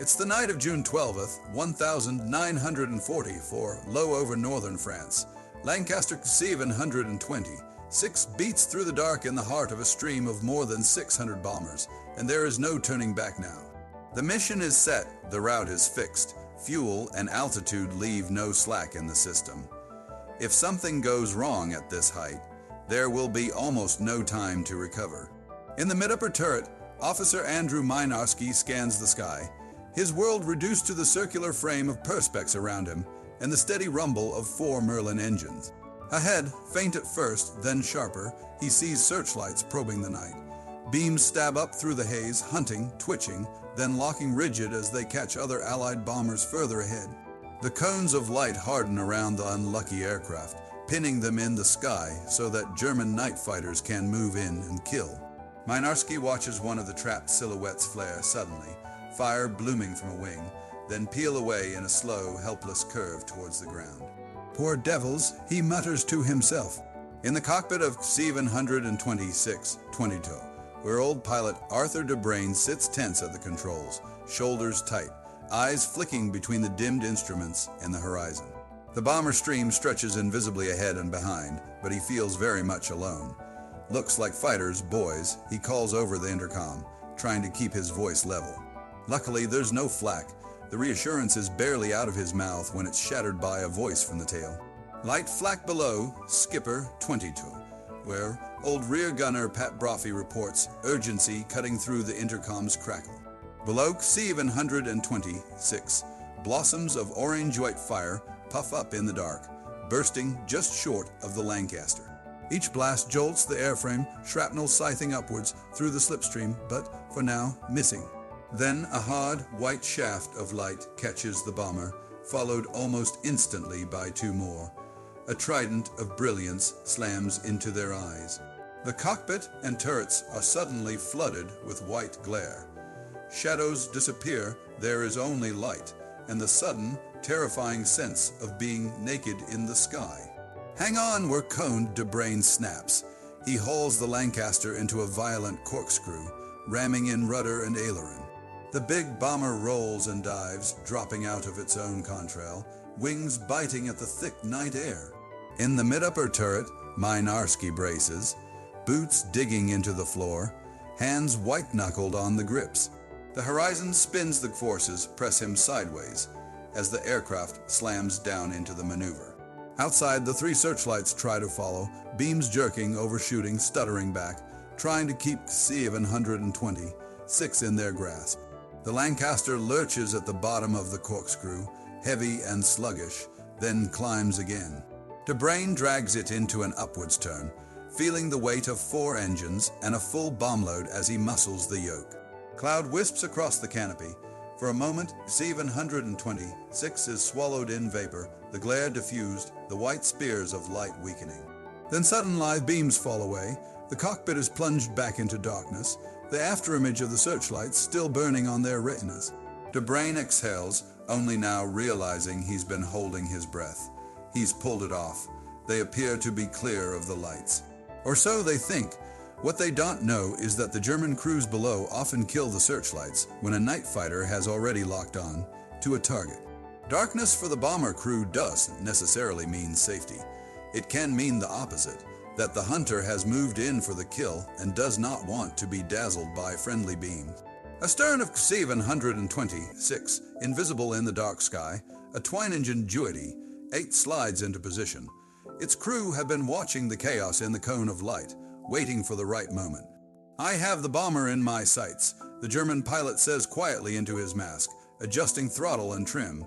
It's the night of June 12th, 1940 for low over northern France. Lancaster KB726 beats through the dark in the heart of a stream of more than 600 bombers, and there is no turning back now. The mission is set, the route is fixed. Fuel and altitude leave no slack in the system. If something goes wrong at this height, there will be almost no time to recover. In the mid-upper turret, Officer Andrew Mynarski scans the sky, his world reduced to the circular frame of perspex around him and the steady rumble of 4 Merlin engines. Ahead, faint at first, then sharper, he sees searchlights probing the night. Beams stab up through the haze, hunting, twitching, then locking rigid as they catch other Allied bombers further ahead. The cones of light harden around the unlucky aircraft, pinning them in the sky so that German night fighters can move in and kill. Mynarski watches one of the trapped silhouettes flare suddenly, fire blooming from a wing, then peel away in a slow, helpless curve towards the ground. Poor devils, he mutters to himself. In the cockpit of KB726, where old pilot Arthur De Breyne sits tense at the controls, shoulders tight, eyes flicking between the dimmed instruments and the horizon. The bomber stream stretches invisibly ahead and behind, but he feels very much alone. Looks like fighters, boys, he calls over the intercom, trying to keep his voice level. Luckily, there's no flak. The reassurance is barely out of his mouth when it's shattered by a voice from the tail. Light flak below, Skipper 22, where old rear gunner Pat Brophy reports urgency cutting through the intercom's crackle. Below KB726, blossoms of orange-white fire puff up in the dark, bursting just short of the Lancaster. Each blast jolts the airframe, shrapnel scything upwards through the slipstream, but for now missing. Then a hard, white shaft of light catches the bomber, followed almost instantly by 2 more. A trident of brilliance slams into their eyes. The cockpit and turrets are suddenly flooded with white glare. Shadows disappear, there is only light, and the sudden, terrifying sense of being naked in the sky. Hang on, we're coned, De Breyne snaps. He hauls the Lancaster into a violent corkscrew, ramming in rudder and aileron. The big bomber rolls and dives, dropping out of its own contrail, wings biting at the thick night air. In the mid-upper turret, Mynarski braces, boots digging into the floor, hands white-knuckled on the grips. The horizon spins the forces, press him sideways, as the aircraft slams down into the maneuver. Outside, the 3 searchlights try to follow, beams jerking, overshooting, stuttering back, trying to keep KB726 in their grasp. The Lancaster lurches at the bottom of the corkscrew, heavy and sluggish, then climbs again. De Breyne drags it into an upwards turn, feeling the weight of 4 engines and a full bomb load as he muscles the yoke. Cloud wisps across the canopy. For a moment, KB726 is swallowed in vapor, the glare diffused, the white spears of light weakening. Then sudden live beams fall away, the cockpit is plunged back into darkness, the afterimage of the searchlights still burning on their retinas. De Breyne exhales, only now realizing he's been holding his breath. He's pulled it off. They appear to be clear of the lights. Or so they think. What they don't know is that the German crews below often kill the searchlights when a night fighter has already locked on to a target. Darkness for the bomber crew doesn't necessarily mean safety. It can mean the opposite, that the hunter has moved in for the kill and does not want to be dazzled by friendly beams. Astern of KB726, invisible in the dark sky, a twine-engine Juity, 8 slides into position. Its crew have been watching the chaos in the cone of light, waiting for the right moment. "I have the bomber in my sights," the German pilot says quietly into his mask, adjusting throttle and trim,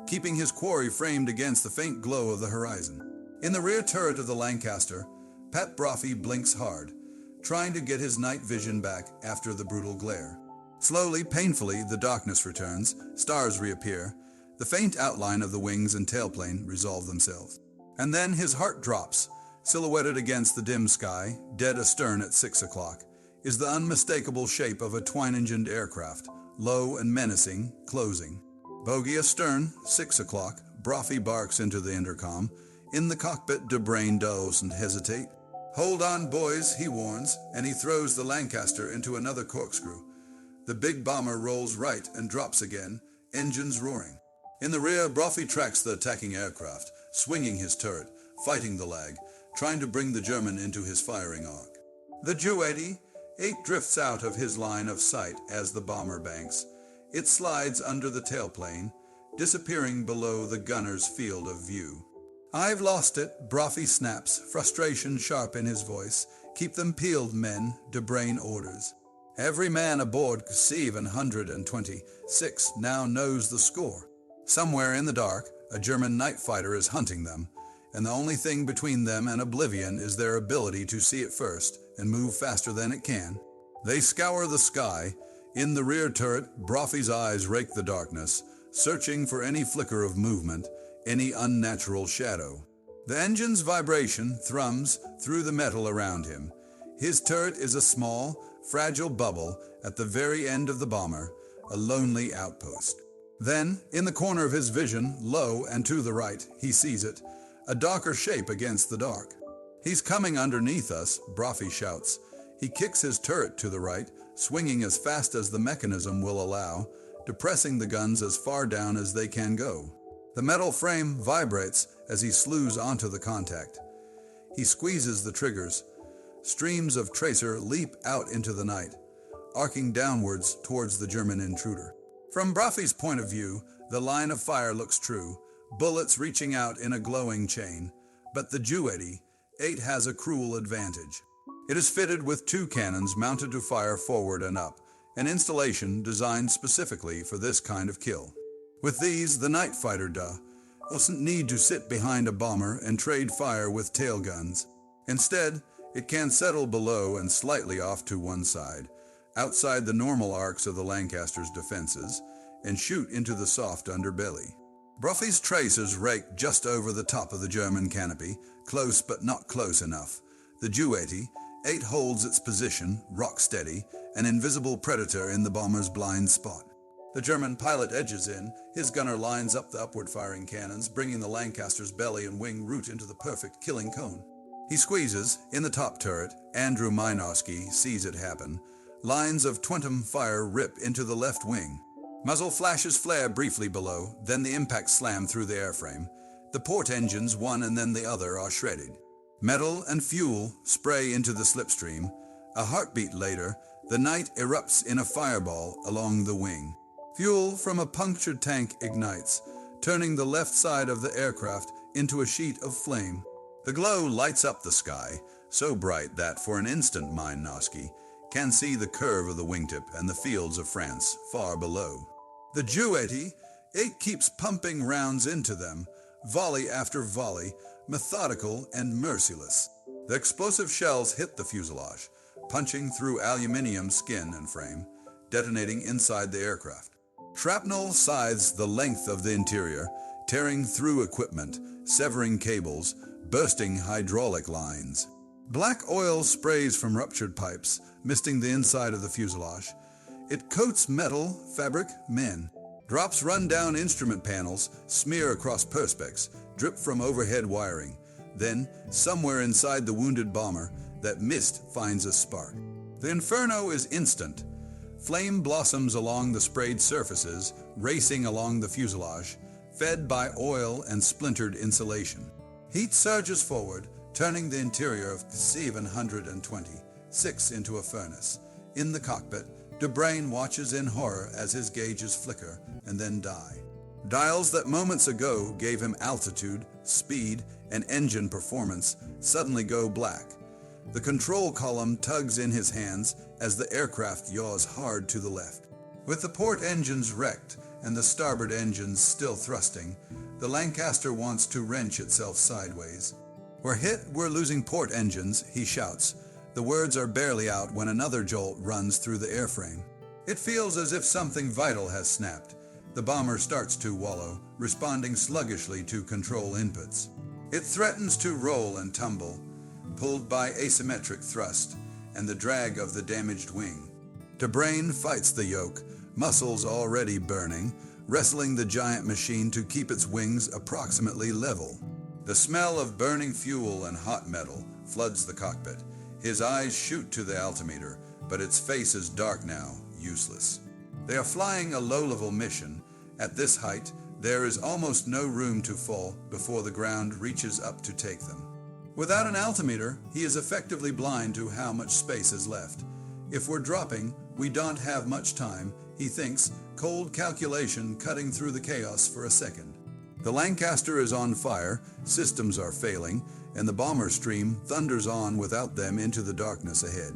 keeping his quarry framed against the faint glow of the horizon. In the rear turret of the Lancaster, Pat Brophy blinks hard, trying to get his night vision back after the brutal glare. Slowly, painfully, the darkness returns, stars reappear, the faint outline of the wings and tailplane resolve themselves. And then his heart drops. Silhouetted against the dim sky, dead astern at 6 o'clock, is the unmistakable shape of a twine-engined aircraft, low and menacing, closing. Bogey astern, 6 o'clock, Brophy barks into the intercom. In the cockpit, De Breyne doesn't hesitate. "Hold on, boys," he warns, and he throws the Lancaster into another corkscrew. The big bomber rolls right and drops again, engines roaring. In the rear, Brophy tracks the attacking aircraft, swinging his turret, fighting the lag, trying to bring the German into his firing arc. The Ju-80 drifts out of his line of sight as the bomber banks. It slides under the tailplane, disappearing below the gunner's field of view. "I've lost it," Brophy snaps, frustration sharp in his voice. "Keep them peeled, men," De Breyne orders. Every man aboard KB726 now knows the score. Somewhere in the dark, a German night fighter is hunting them, and the only thing between them and oblivion is their ability to see it first and move faster than it can. They scour the sky. In the rear turret, Brophy's eyes rake the darkness, searching for any flicker of movement, any unnatural shadow. The engine's vibration thrums through the metal around him. His turret is a small, fragile bubble at the very end of the bomber, a lonely outpost. Then, in the corner of his vision, low and to the right, he sees it, a darker shape against the dark. "He's coming underneath us," Brophy shouts. He kicks his turret to the right, swinging as fast as the mechanism will allow, depressing the guns as far down as they can go. The metal frame vibrates as he slews onto the contact. He squeezes the triggers. Streams of tracer leap out into the night, arcing downwards towards the German intruder. From Brophy's point of view, the line of fire looks true, bullets reaching out in a glowing chain, but the Ju-80 has a cruel advantage. It is fitted with 2 cannons mounted to fire forward and up, an installation designed specifically for this kind of kill. With these, the night fighter doesn't need to sit behind a bomber and trade fire with tail guns. Instead, it can settle below and slightly off to one side, outside the normal arcs of the Lancaster's defenses, and shoot into the soft underbelly. Brophy's tracers rake just over the top of the German canopy, close but not close enough. The Ju-80 holds its position, rock steady, an invisible predator in the bomber's blind spot. The German pilot edges in. His gunner lines up the upward-firing cannons, bringing the Lancaster's belly and wing root into the perfect killing cone. He squeezes. In the top turret, Andrew Mynarski sees it happen. Lines of Twentum fire rip into the left wing. Muzzle flashes flare briefly below, then the impact slam through the airframe. The port engines, one and then the other, are shredded. Metal and fuel spray into the slipstream. A heartbeat later, the night erupts in a fireball along the wing. Fuel from a punctured tank ignites, turning the left side of the aircraft into a sheet of flame. The glow lights up the sky, so bright that for an instant Mynarski can see the curve of the wingtip and the fields of France far below. The Ju-80 keeps pumping rounds into them, volley after volley, methodical and merciless. The explosive shells hit the fuselage, punching through aluminium skin and frame, detonating inside the aircraft. Shrapnel scythes the length of the interior, tearing through equipment, severing cables, bursting hydraulic lines. Black oil sprays from ruptured pipes, misting the inside of the fuselage. It coats metal, fabric, men. Drops run down instrument panels, smear across perspex, drip from overhead wiring. Then, somewhere inside the wounded bomber, that mist finds a spark. The inferno is instant. Flame blossoms along the sprayed surfaces, racing along the fuselage, fed by oil and splintered insulation. Heat surges forward, turning the interior of KB726 into a furnace. In the cockpit, De Breyne watches in horror as his gauges flicker and then die. Dials that moments ago gave him altitude, speed, and engine performance suddenly go black. The control column tugs in his hands as the aircraft yaws hard to the left. With the port engines wrecked and the starboard engines still thrusting, the Lancaster wants to wrench itself sideways. "We're hit, we're losing port engines," he shouts. The words are barely out when another jolt runs through the airframe. It feels as if something vital has snapped. The bomber starts to wallow, responding sluggishly to control inputs. It threatens to roll and tumble, pulled by asymmetric thrust and the drag of the damaged wing. De Breyne fights the yoke, muscles already burning, wrestling the giant machine to keep its wings approximately level. The smell of burning fuel and hot metal floods the cockpit. His eyes shoot to the altimeter, but its face is dark now, useless. They are flying a low-level mission. At this height, there is almost no room to fall before the ground reaches up to take them. Without an altimeter, he is effectively blind to how much space is left. If we're dropping, we don't have much time, he thinks, cold calculation cutting through the chaos for a second. The Lancaster is on fire, systems are failing, and the bomber stream thunders on without them into the darkness ahead.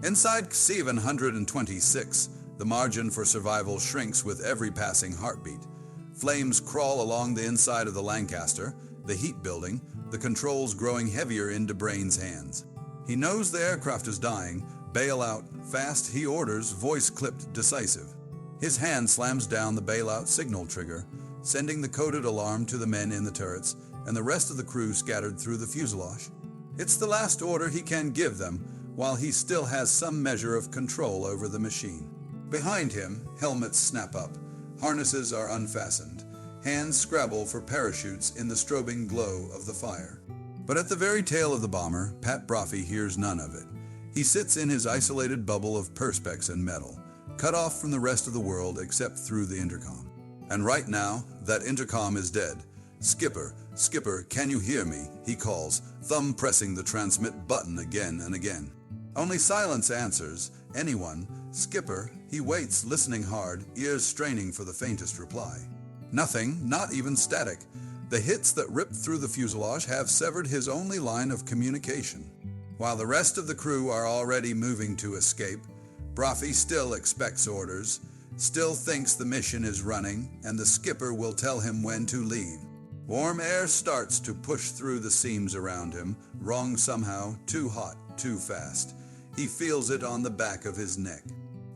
Inside KB726, the margin for survival shrinks with every passing heartbeat. Flames crawl along the inside of the Lancaster, the heat building, the controls growing heavier in De Breyne's hands. He knows the aircraft is dying. Bail out, fast, he orders, voice clipped, decisive. His hand slams down the bailout signal trigger, sending the coded alarm to the men in the turrets and the rest of the crew scattered through the fuselage. It's the last order he can give them, while he still has some measure of control over the machine. Behind him, helmets snap up, harnesses are unfastened, hands scrabble for parachutes in the strobing glow of the fire. But at the very tail of the bomber, Pat Brophy hears none of it. He sits in his isolated bubble of perspex and metal, cut off from the rest of the world except through the intercom. And right now, that intercom is dead. "Skipper, Skipper, can you hear me?" he calls, thumb pressing the transmit button again and again. Only silence answers. Anyone? "Skipper," he waits, listening hard, ears straining for the faintest reply. Nothing, not even static. The hits that ripped through the fuselage have severed his only line of communication. While the rest of the crew are already moving to escape, Brophy still expects orders, still thinks the mission is running, and the skipper will tell him when to leave. Warm air starts to push through the seams around him, wrong somehow, too hot, too fast. He feels it on the back of his neck.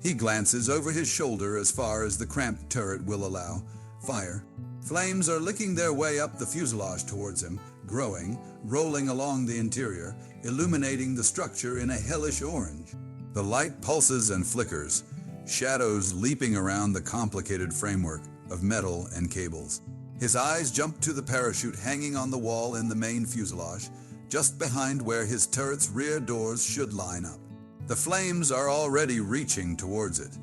He glances over his shoulder as far as the cramped turret will allow. Fire. Flames are licking their way up the fuselage towards him, growing, rolling along the interior, illuminating the structure in a hellish orange. The light pulses and flickers, shadows leaping around the complicated framework of metal and cables. His eyes jump to the parachute hanging on the wall in the main fuselage, just behind where his turret's rear doors should line up. The flames are already reaching towards it.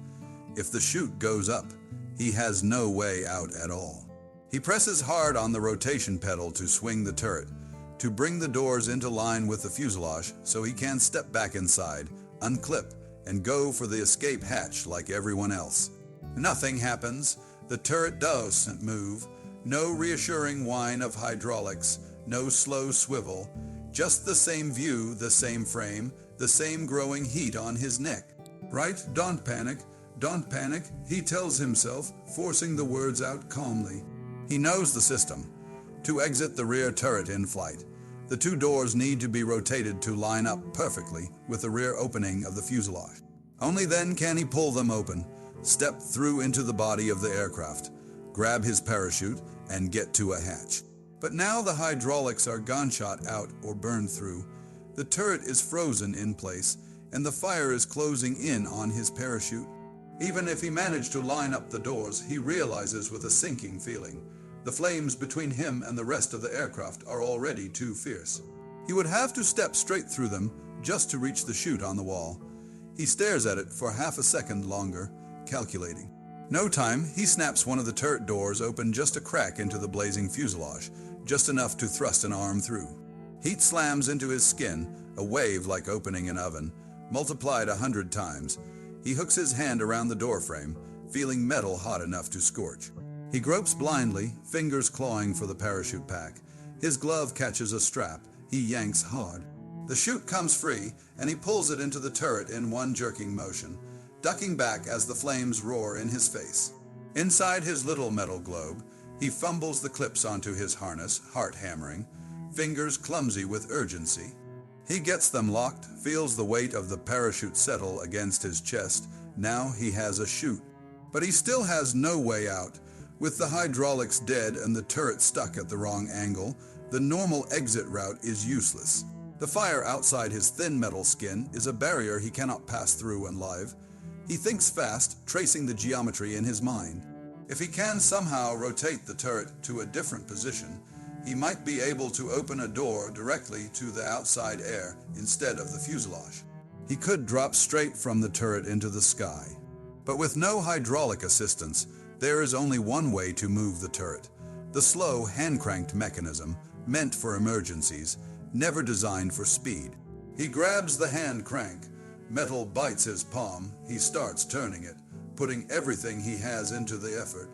If the chute goes up, he has no way out at all. He presses hard on the rotation pedal to swing the turret, to bring the doors into line with the fuselage so he can step back inside, unclip, and go for the escape hatch like everyone else. Nothing happens. The turret doesn't move. No reassuring whine of hydraulics, no slow swivel, just the same view, the same frame, the same growing heat on his neck. Right? Don't panic, he tells himself, forcing the words out calmly. He knows the system. To exit the rear turret in flight, the two doors need to be rotated to line up perfectly with the rear opening of the fuselage. Only then can he pull them open, step through into the body of the aircraft, grab his parachute, and get to a hatch. But now the hydraulics are gunshot out or burned through. The turret is frozen in place, and the fire is closing in on his parachute. Even if he managed to line up the doors, he realizes with a sinking feeling, the flames between him and the rest of the aircraft are already too fierce. He would have to step straight through them just to reach the chute on the wall. He stares at it for half a second longer, calculating. No time, he snaps one of the turret doors open just a crack into the blazing fuselage, just enough to thrust an arm through. Heat slams into his skin, a wave like opening an oven, multiplied 100 times. He hooks his hand around the doorframe, feeling metal hot enough to scorch. He gropes blindly, fingers clawing for the parachute pack. His glove catches a strap. He yanks hard. The chute comes free, and he pulls it into the turret in one jerking motion, ducking back as the flames roar in his face. Inside his little metal globe, he fumbles the clips onto his harness, heart hammering, fingers clumsy with urgency. He gets them locked, feels the weight of the parachute settle against his chest. Now he has a chute. But he still has no way out. With the hydraulics dead and the turret stuck at the wrong angle, the normal exit route is useless. The fire outside his thin metal skin is a barrier he cannot pass through and live. He thinks fast, tracing the geometry in his mind. If he can somehow rotate the turret to a different position, he might be able to open a door directly to the outside air instead of the fuselage. He could drop straight from the turret into the sky. But with no hydraulic assistance, there is only one way to move the turret. The slow, hand-cranked mechanism, meant for emergencies, never designed for speed. He grabs the hand crank. Metal bites his palm. He starts turning it, putting everything he has into the effort.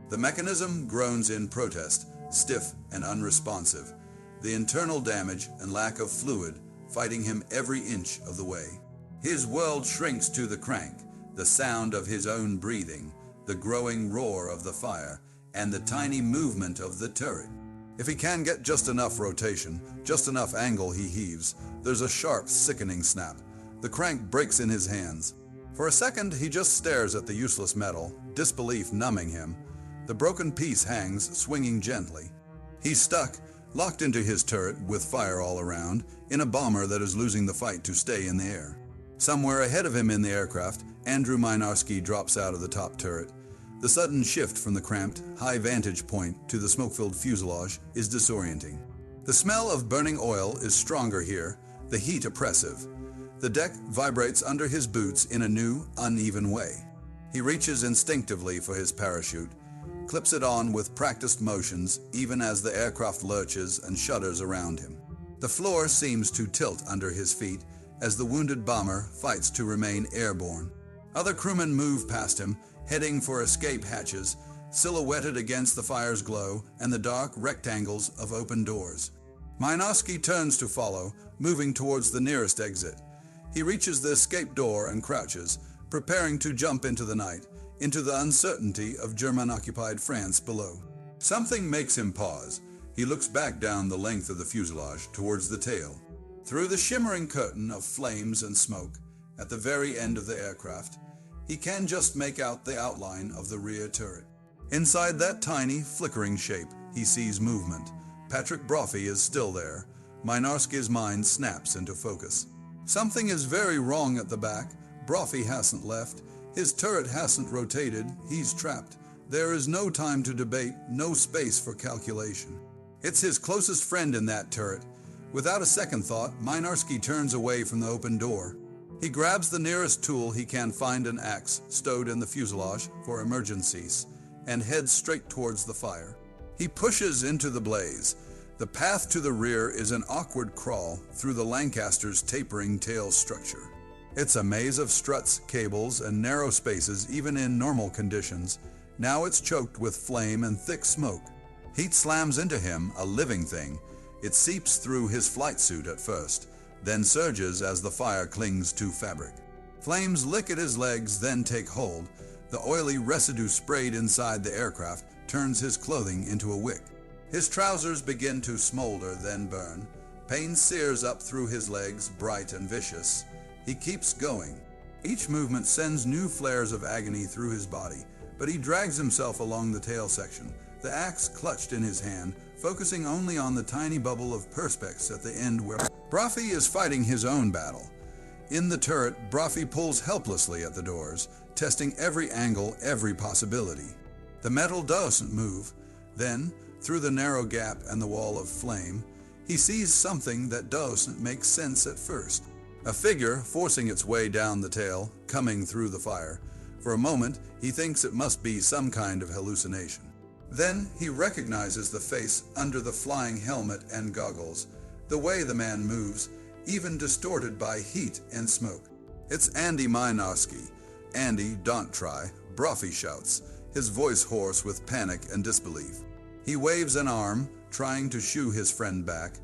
The mechanism groans in protest, stiff and unresponsive, the internal damage and lack of fluid fighting him every inch of the way. His world shrinks to the crank, the sound of his own breathing, the growing roar of the fire, and the tiny movement of the turret. If he can get just enough rotation, just enough angle, he heaves. There's a sharp, sickening snap. The crank breaks in his hands. For a second, he just stares at the useless metal, disbelief numbing him. The broken piece hangs, swinging gently. He's stuck, locked into his turret with fire all around, in a bomber that is losing the fight to stay in the air. Somewhere ahead of him in the aircraft, Andrew Mynarski drops out of the top turret. The sudden shift from the cramped, high vantage point to the smoke-filled fuselage is disorienting. The smell of burning oil is stronger here, the heat oppressive. The deck vibrates under his boots in a new, uneven way. He reaches instinctively for his parachute, clips it on with practiced motions even as the aircraft lurches and shudders around him. The floor seems to tilt under his feet as the wounded bomber fights to remain airborne. Other crewmen move past him, heading for escape hatches, silhouetted against the fire's glow and the dark rectangles of open doors. Mynarski turns to follow, moving towards the nearest exit. He reaches the escape door and crouches, preparing to jump into the night, into the uncertainty of German-occupied France below. Something makes him pause. He looks back down the length of the fuselage towards the tail. Through the shimmering curtain of flames and smoke, at the very end of the aircraft, he can just make out the outline of the rear turret. Inside that tiny, flickering shape, he sees movement. Pat Brophy is still there. Mynarski's mind snaps into focus. Something is very wrong at the back. Brophy hasn't left. His turret hasn't rotated. He's trapped. There is no time to debate, no space for calculation. It's his closest friend in that turret. Without a second thought, Mynarski turns away from the open door. He grabs the nearest tool he can find, an axe stowed in the fuselage for emergencies, and heads straight towards the fire. He pushes into the blaze. The path to the rear is an awkward crawl through the Lancaster's tapering tail structure. It's a maze of struts, cables, and narrow spaces even in normal conditions. Now it's choked with flame and thick smoke. Heat slams into him, a living thing. It seeps through his flight suit at first, then surges as the fire clings to fabric. Flames lick at his legs, then take hold. The oily residue sprayed inside the aircraft turns his clothing into a wick. His trousers begin to smolder, then burn. Pain sears up through his legs, bright and vicious. He keeps going. Each movement sends new flares of agony through his body, but he drags himself along the tail section, the axe clutched in his hand, focusing only on the tiny bubble of perspex at the end where Brophy is fighting his own battle. In the turret, Brophy pulls helplessly at the doors, testing every angle, every possibility. The metal doesn't move. Then, through the narrow gap and the wall of flame, he sees something that doesn't make sense at first. A figure forcing its way down the tail, coming through the fire. For a moment, he thinks it must be some kind of hallucination. Then he recognizes the face under the flying helmet and goggles, the way the man moves, even distorted by heat and smoke. It's Andy Mynarski. Andy, don't try, Brophy shouts, his voice hoarse with panic and disbelief. He waves an arm, trying to shoo his friend back,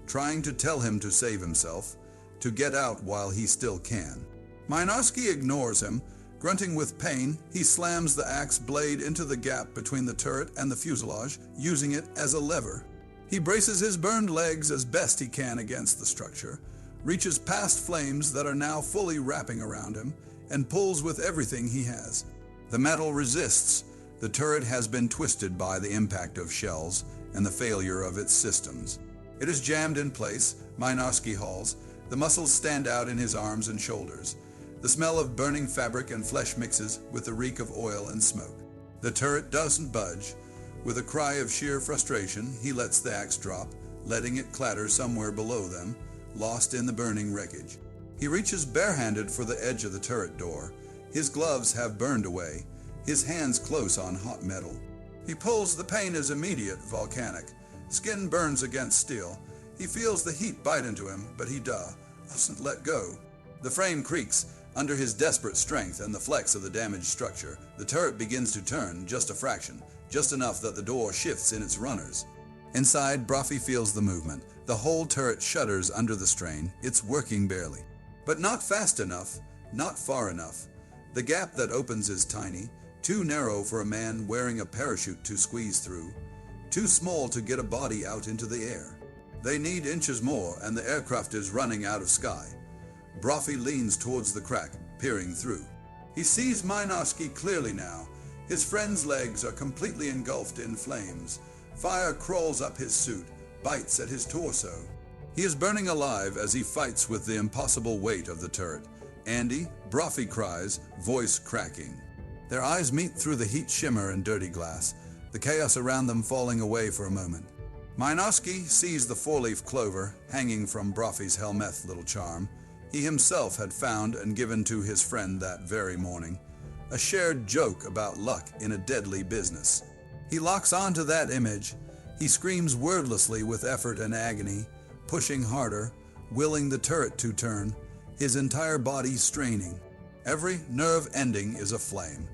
trying to tell him to save himself, to get out while he still can. Mynarski ignores him. Grunting with pain, he slams the axe blade into the gap between the turret and the fuselage, using it as a lever. He braces his burned legs as best he can against the structure, reaches past flames that are now fully wrapping around him, and pulls with everything he has. The metal resists. The turret has been twisted by the impact of shells and the failure of its systems. It is jammed in place. Mynarski hauls. The muscles stand out in his arms and shoulders. The smell of burning fabric and flesh mixes with the reek of oil and smoke. The turret doesn't budge. With a cry of sheer frustration, he lets the axe drop, letting it clatter somewhere below them, lost in the burning wreckage. He reaches barehanded for the edge of the turret door. His gloves have burned away, his hands close on hot metal. He pulls, the pain is immediate, volcanic. Skin burns against steel. He feels the heat bite into him, but he doesn't let go. The frame creaks under his desperate strength and the flex of the damaged structure. The turret begins to turn, just a fraction, just enough that the door shifts in its runners. Inside, Brophy feels the movement. The whole turret shudders under the strain. It's working barely. But not fast enough, not far enough. The gap that opens is tiny, too narrow for a man wearing a parachute to squeeze through, too small to get a body out into the air. They need inches more, and the aircraft is running out of sky. Brophy leans towards the crack, peering through. He sees Mynarski clearly now. His friend's legs are completely engulfed in flames. Fire crawls up his suit, bites at his torso. He is burning alive as he fights with the impossible weight of the turret. "Andy," Brophy cries, voice cracking. Their eyes meet through the heat shimmer and dirty glass, the chaos around them falling away for a moment. Mynarski sees the four-leaf clover hanging from Brophy's Helmeth little charm he himself had found and given to his friend that very morning, a shared joke about luck in a deadly business. He locks onto that image. He screams wordlessly with effort and agony, pushing harder, willing the turret to turn, his entire body straining. Every nerve ending is aflame.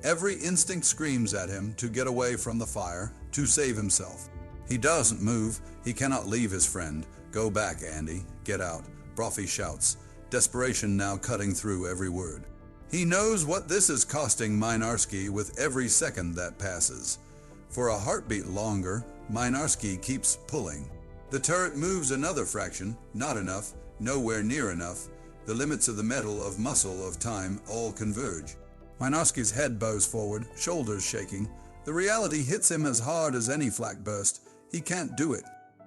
Every instinct screams at him to get away from the fire, to save himself. He doesn't move. He cannot leave his friend. "Go back, Andy. Get out," Brophy shouts, desperation now cutting through every word. He knows what this is costing Mynarski with every second that passes. For a heartbeat longer, Mynarski keeps pulling. The turret moves another fraction, not enough, nowhere near enough. The limits of the metal, of muscle, of time all converge. Mynarski's head bows forward, shoulders shaking. The reality hits him as hard as any flak burst. He can't do it.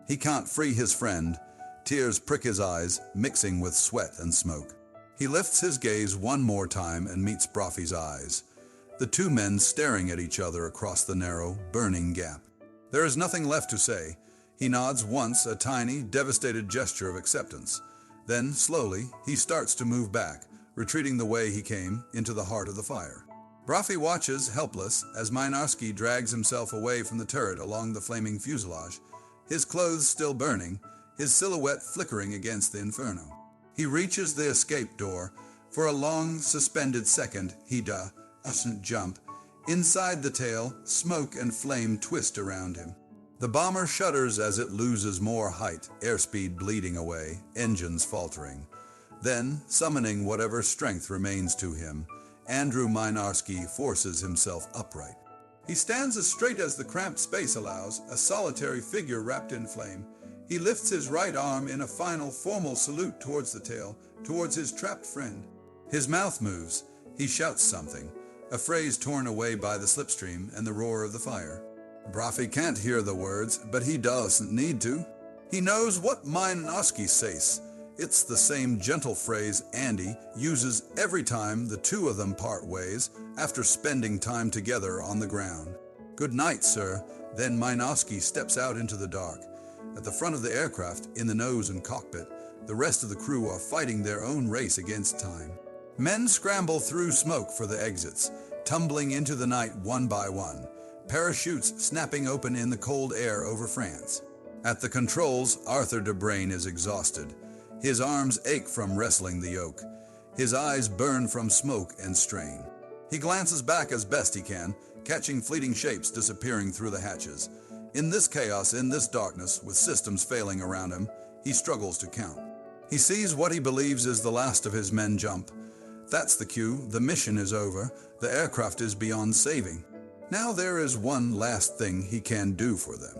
He can't free his friend. Tears prick his eyes, mixing with sweat and smoke. He lifts his gaze one more time and meets Brophy's eyes. The two men staring at each other across the narrow, burning gap. There is nothing left to say. He nods once, a tiny, devastated gesture of acceptance. Then, slowly, he starts to move back, retreating the way he came, into the heart of the fire. Brophy watches, helpless, as Mynarski drags himself away from the turret along the flaming fuselage, his clothes still burning, his silhouette flickering against the inferno. He reaches the escape door. For a long, suspended second, he doesn't jump. Inside the tail, smoke and flame twist around him. The bomber shudders as it loses more height, airspeed bleeding away, engines faltering. Then, summoning whatever strength remains to him, Andrew Mynarski forces himself upright. He stands as straight as the cramped space allows, a solitary figure wrapped in flame. He lifts his right arm in a final, formal salute towards the tail, towards his trapped friend. His mouth moves. He shouts something, a phrase torn away by the slipstream and the roar of the fire. Brophy can't hear the words, but he doesn't need to. He knows what Mynarski says. It's the same gentle phrase Andy uses every time the two of them part ways after spending time together on the ground. "Good night, sir." Then Mynarski steps out into the dark. At the front of the aircraft, in the nose and cockpit, the rest of the crew are fighting their own race against time. Men scramble through smoke for the exits, tumbling into the night one by one, parachutes snapping open in the cold air over France. At the controls, Arthur De Breyne is exhausted. His arms ache from wrestling the yoke. His eyes burn from smoke and strain. He glances back as best he can, catching fleeting shapes disappearing through the hatches. In this chaos, in this darkness, with systems failing around him, he struggles to count. He sees what he believes is the last of his men jump. That's the cue. The mission is over. The aircraft is beyond saving. Now there is one last thing he can do for them.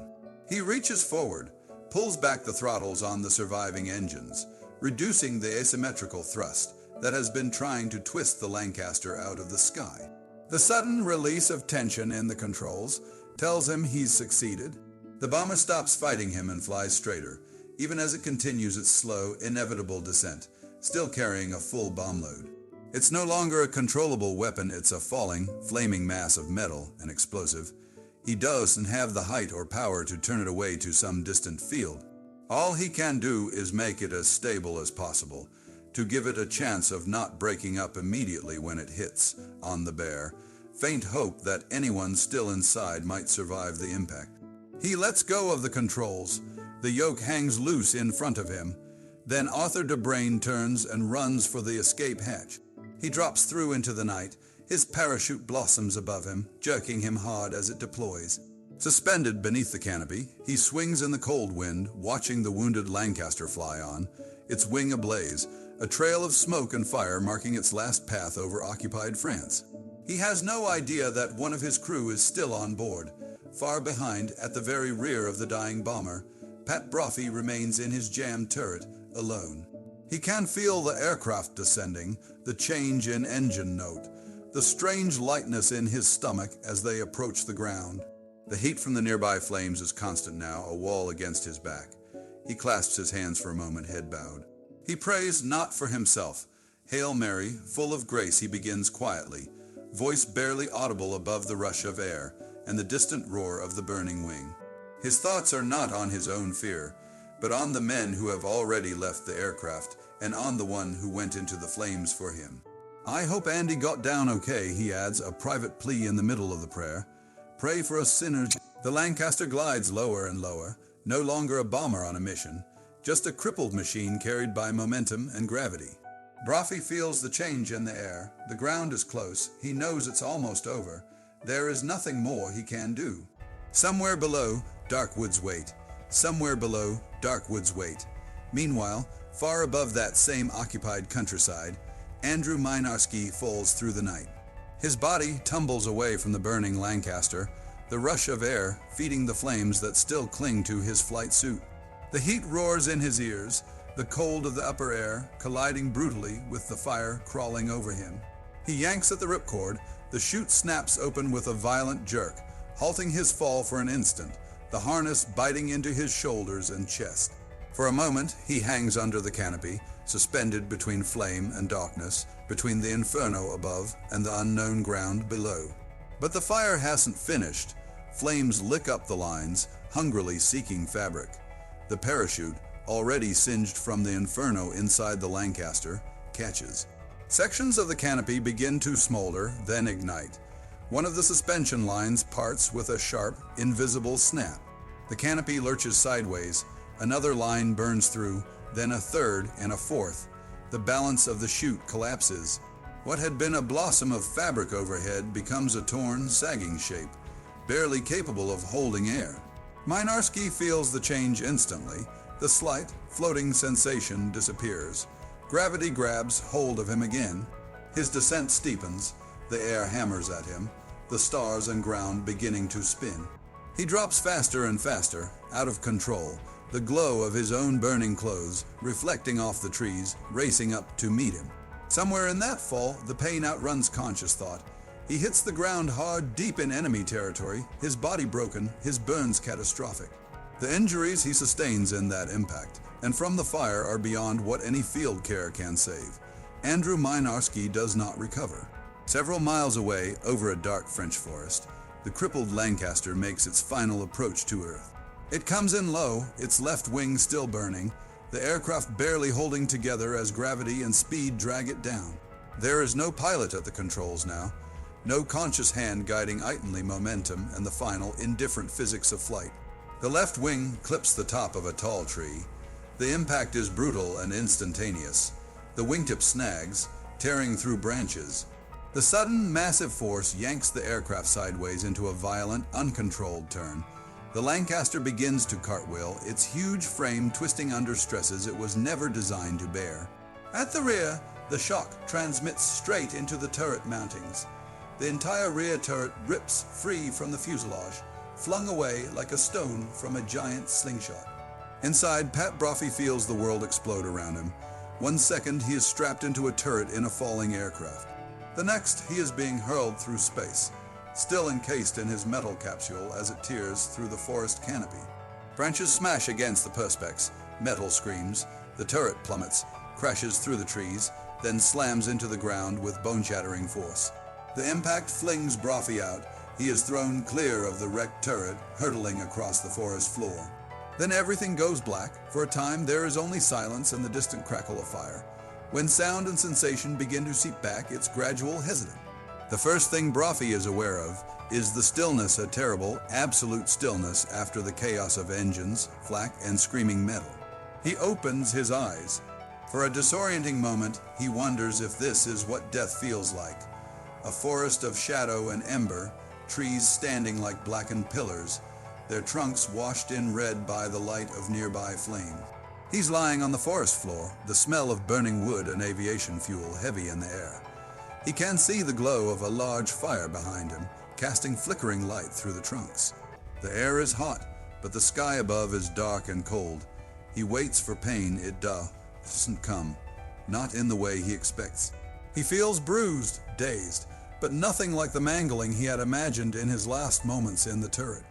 He reaches forward, pulls back the throttles on the surviving engines, reducing the asymmetrical thrust that has been trying to twist the Lancaster out of the sky. The sudden release of tension in the controls tells him he's succeeded. The bomber stops fighting him and flies straighter, even as it continues its slow, inevitable descent, still carrying a full bomb load. It's no longer a controllable weapon, it's a falling, flaming mass of metal and explosive. He doesn't have the height or power to turn it away to some distant field. All he can do is make it as stable as possible, to give it a chance of not breaking up immediately when it hits on the bear. Faint hope that anyone still inside might survive the impact. He lets go of the controls. The yoke hangs loose in front of him. Then Arthur De Breyne turns and runs for the escape hatch. He drops through into the night. His parachute blossoms above him, jerking him hard as it deploys. Suspended beneath the canopy, he swings in the cold wind, watching the wounded Lancaster fly on, its wing ablaze, a trail of smoke and fire marking its last path over occupied France. He has no idea that one of his crew is still on board. Far behind, at the very rear of the dying bomber, Pat Brophy remains in his jammed turret, alone. He can feel the aircraft descending, the change in engine note, the strange lightness in his stomach as they approach the ground. The heat from the nearby flames is constant now, a wall against his back. He clasps his hands for a moment, head bowed. He prays not for himself. Hail Mary, full of grace, he begins quietly, voice barely audible above the rush of air and the distant roar of the burning wing. His thoughts are not on his own fear, but on the men who have already left the aircraft and on the one who went into the flames for him. I hope Andy got down okay, he adds, a private plea in the middle of the prayer. Pray for us sinners. The Lancaster glides lower and lower, no longer a bomber on a mission, just a crippled machine carried by momentum and gravity. Brophy feels the change in the air. The ground is close. He knows it's almost over. There is nothing more he can do. Somewhere below, dark woods wait. Somewhere below, dark woods wait. Meanwhile, far above that same occupied countryside, Andrew Mynarski falls through the night. His body tumbles away from the burning Lancaster, the rush of air feeding the flames that still cling to his flight suit. The heat roars in his ears, the cold of the upper air colliding brutally with the fire crawling over him. He yanks at the ripcord. The chute snaps open with a violent jerk, halting his fall for an instant, the harness biting into his shoulders and chest. For a moment, he hangs under the canopy, suspended between flame and darkness, between the inferno above and the unknown ground below. But the fire hasn't finished. Flames lick up the lines, hungrily seeking fabric. The parachute, already singed from the inferno inside the Lancaster, catches. Sections of the canopy begin to smolder, then ignite. One of the suspension lines parts with a sharp, invisible snap. The canopy lurches sideways. Another line burns through, then a third and a fourth. The balance of the chute collapses. What had been a blossom of fabric overhead becomes a torn, sagging shape, barely capable of holding air. Mynarski feels the change instantly. The slight, floating sensation disappears. Gravity grabs hold of him again. His descent steepens. The air hammers at him, the stars and ground beginning to spin. He drops faster and faster, out of control, the glow of his own burning clothes reflecting off the trees, racing up to meet him. Somewhere in that fall, the pain outruns conscious thought. He hits the ground hard, deep in enemy territory, his body broken, his burns catastrophic. The injuries he sustains in that impact, and from the fire, are beyond what any field care can save. Andrew Mynarski does not recover. Several miles away, over a dark French forest, the crippled Lancaster makes its final approach to Earth. It comes in low, its left wing still burning, the aircraft barely holding together as gravity and speed drag it down. There is no pilot at the controls now, no conscious hand guiding idly momentum and the final, indifferent physics of flight. The left wing clips the top of a tall tree. The impact is brutal and instantaneous. The wingtip snags, tearing through branches. The sudden, massive force yanks the aircraft sideways into a violent, uncontrolled turn. The Lancaster begins to cartwheel, its huge frame twisting under stresses it was never designed to bear. At the rear, the shock transmits straight into the turret mountings. The entire rear turret rips free from the fuselage, flung away like a stone from a giant slingshot. Inside, Pat Brophy feels the world explode around him. 1 second, he is strapped into a turret in a falling aircraft. The next, he is being hurled through space, still encased in his metal capsule as it tears through the forest canopy. Branches smash against the perspex, metal screams, the turret plummets, crashes through the trees, then slams into the ground with bone-shattering force. The impact flings Brophy out. He is thrown clear of the wrecked turret, hurtling across the forest floor. Then everything goes black. For a time there is only silence and the distant crackle of fire. When sound and sensation begin to seep back, it's gradual, hesitant. The first thing Brophy is aware of is the stillness, a terrible, absolute stillness after the chaos of engines, flak, and screaming metal. He opens his eyes. For a disorienting moment, he wonders if this is what death feels like. A forest of shadow and ember, trees standing like blackened pillars, their trunks washed in red by the light of nearby flame. He's lying on the forest floor, the smell of burning wood and aviation fuel heavy in the air. He can see the glow of a large fire behind him, casting flickering light through the trunks. The air is hot, but the sky above is dark and cold. He waits for pain. It doesn't come, not in the way he expects. He feels bruised, dazed, but nothing like the mangling he had imagined in his last moments in the turret.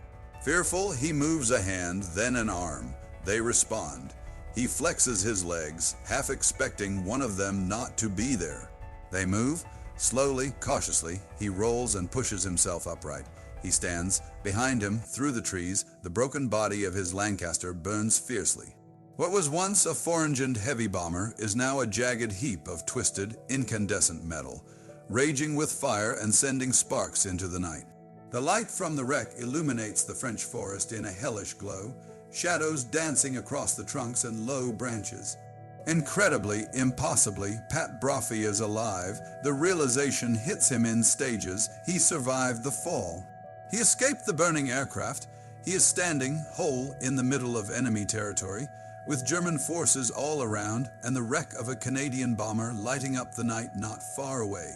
Fearful, he moves a hand, then an arm. They respond. He flexes his legs, half expecting one of them not to be there. They move. Slowly, cautiously, he rolls and pushes himself upright. He stands. Behind him, through the trees, the broken body of his Lancaster burns fiercely. What was once a four-engined heavy bomber is now a jagged heap of twisted, incandescent metal, raging with fire and sending sparks into the night. The light from the wreck illuminates the French forest in a hellish glow, shadows dancing across the trunks and low branches. Incredibly, impossibly, Pat Brophy is alive. The realization hits him in stages. He survived the fall. He escaped the burning aircraft. He is standing, whole, in the middle of enemy territory, with German forces all around and the wreck of a Canadian bomber lighting up the night not far away.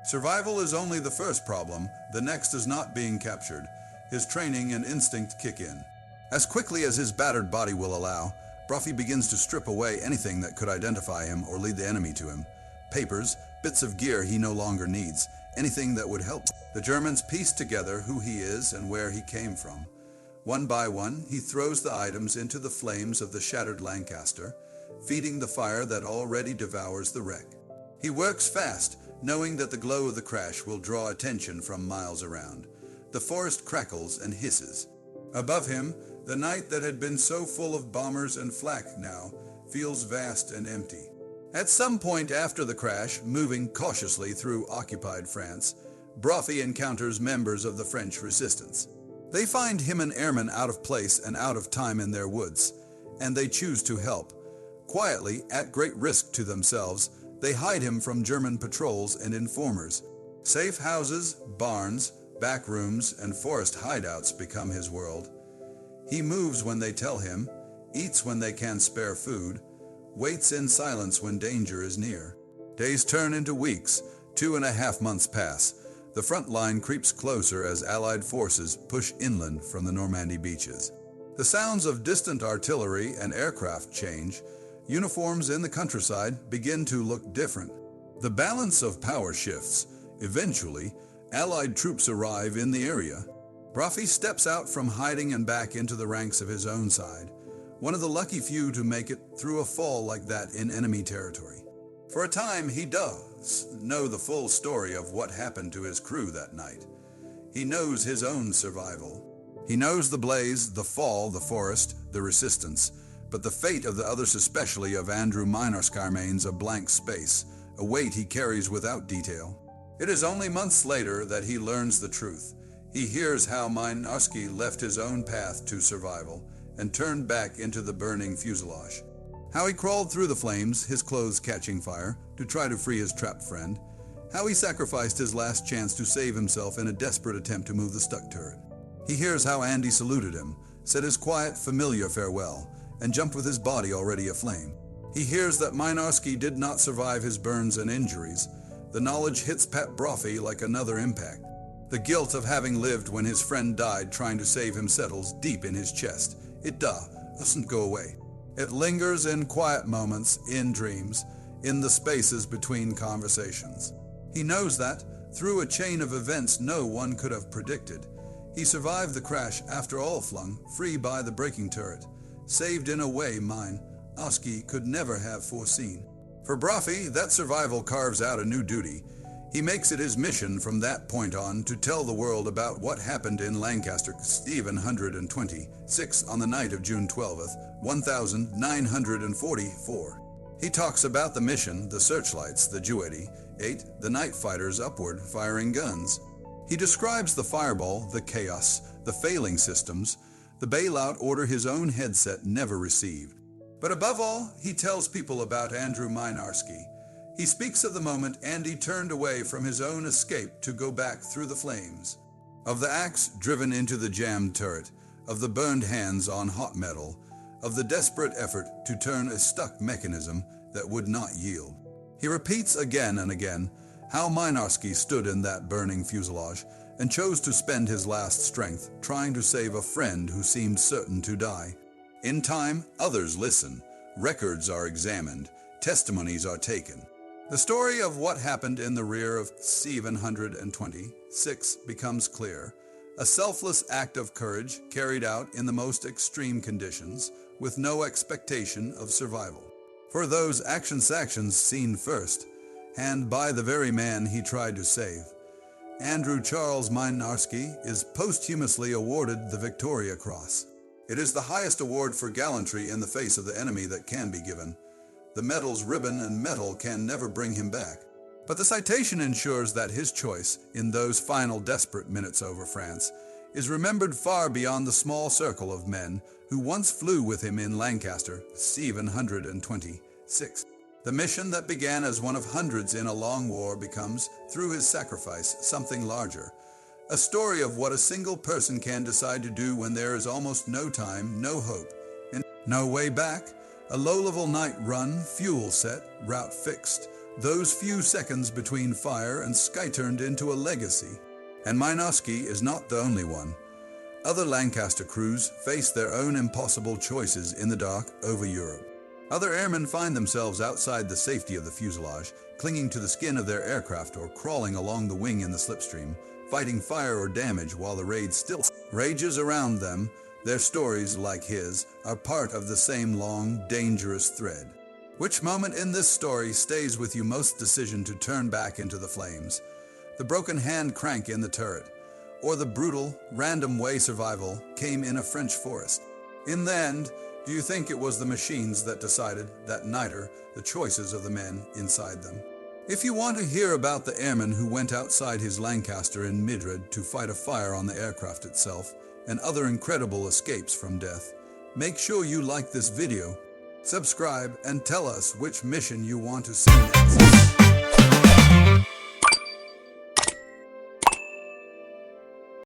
Survival is only the first problem. The next is not being captured. His training and instinct kick in. As quickly as his battered body will allow, Brophy begins to strip away anything that could identify him or lead the enemy to him. Papers, bits of gear he no longer needs, anything that would help. The Germans piece together who he is and where he came from. One by one, he throws the items into the flames of the shattered Lancaster, feeding the fire that already devours the wreck. He works fast, knowing that the glow of the crash will draw attention from miles around. The forest crackles and hisses. Above him, the night that had been so full of bombers and flak now feels vast and empty. At some point after the crash, moving cautiously through occupied France, Brophy encounters members of the French resistance. They find him an airman out of place and out of time in their woods, and they choose to help. Quietly, at great risk to themselves, they hide him from German patrols and informers. Safe houses, barns, back rooms, and forest hideouts become his world. He moves when they tell him, eats when they can spare food, waits in silence when danger is near. Days turn into weeks. 2.5 months pass. The front line creeps closer as Allied forces push inland from the Normandy beaches. The sounds of distant artillery and aircraft change. Uniforms in the countryside begin to look different. The balance of power shifts. Eventually, Allied troops arrive in the area. Brophy steps out from hiding and back into the ranks of his own side, one of the lucky few to make it through a fall like that in enemy territory. For a time, he does know the full story of what happened to his crew that night. He knows his own survival. He knows the blaze, the fall, the forest, the resistance, but the fate of the others, especially of Andrew Mynarski, remains a blank space, a weight he carries without detail. It is only months later that he learns the truth. He hears how Mynarski left his own path to survival and turned back into the burning fuselage. How he crawled through the flames, his clothes catching fire, to try to free his trapped friend. How he sacrificed his last chance to save himself in a desperate attempt to move the stuck turret. He hears how Andy saluted him, said his quiet, familiar farewell, and jumped with his body already aflame. He hears that Mynarski did not survive his burns and injuries. The knowledge hits Pat Brophy like another impact. The guilt of having lived when his friend died trying to save him settles deep in his chest. It doesn't go away. It lingers in quiet moments, in dreams, in the spaces between conversations. He knows that, through a chain of events no one could have predicted, he survived the crash after all flung, free by the breaking turret, saved in a way Mynarski could never have foreseen. For Brophy, that survival carves out a new duty. He makes it his mission from that point on to tell the world about what happened in Lancaster KB726 on the night of June 12th, 1944. He talks about the mission, the Searchlights, the Duetti, 8, the night fighters upward firing guns. He describes the fireball, the chaos, the failing systems, the bailout order his own headset never received. But above all, he tells people about Andrew Mynarski. He speaks of the moment Andy turned away from his own escape to go back through the flames, of the axe driven into the jammed turret, of the burned hands on hot metal, of the desperate effort to turn a stuck mechanism that would not yield. He repeats again and again how Mynarski stood in that burning fuselage and chose to spend his last strength trying to save a friend who seemed certain to die. In time, others listen, records are examined, testimonies are taken. The story of what happened in the rear of KB726 becomes clear. A selfless act of courage carried out in the most extreme conditions, with no expectation of survival. For those actions seen first, and by the very man he tried to save, Andrew Charles Mynarski is posthumously awarded the Victoria Cross. It is the highest award for gallantry in the face of the enemy that can be given. The medal's ribbon and metal can never bring him back. But the citation ensures that his choice, in those final desperate minutes over France, is remembered far beyond the small circle of men who once flew with him in Lancaster KB726. The mission that began as one of hundreds in a long war becomes, through his sacrifice, something larger. A story of what a single person can decide to do when there is almost no time, no hope, and no way back. A low-level night run, fuel set, route fixed. Those few seconds between fire and sky turned into a legacy. And Mynarski is not the only one. Other Lancaster crews face their own impossible choices in the dark over Europe. Other airmen find themselves outside the safety of the fuselage, clinging to the skin of their aircraft or crawling along the wing in the slipstream, fighting fire or damage while the raid still rages around them. Their stories, like his, are part of the same long, dangerous thread. Which moment in this story stays with you most? Decision to turn back into the flames, the broken hand crank in the turret, or the brutal, random way survival came in a French forest? In the end, do you think it was the machines that decided, that nighter, the choices of the men inside them? If you want to hear about the airman who went outside his Lancaster in Madrid to fight a fire on the aircraft itself, and other incredible escapes from death, make sure you like this video, subscribe, and tell us which mission you want to see next.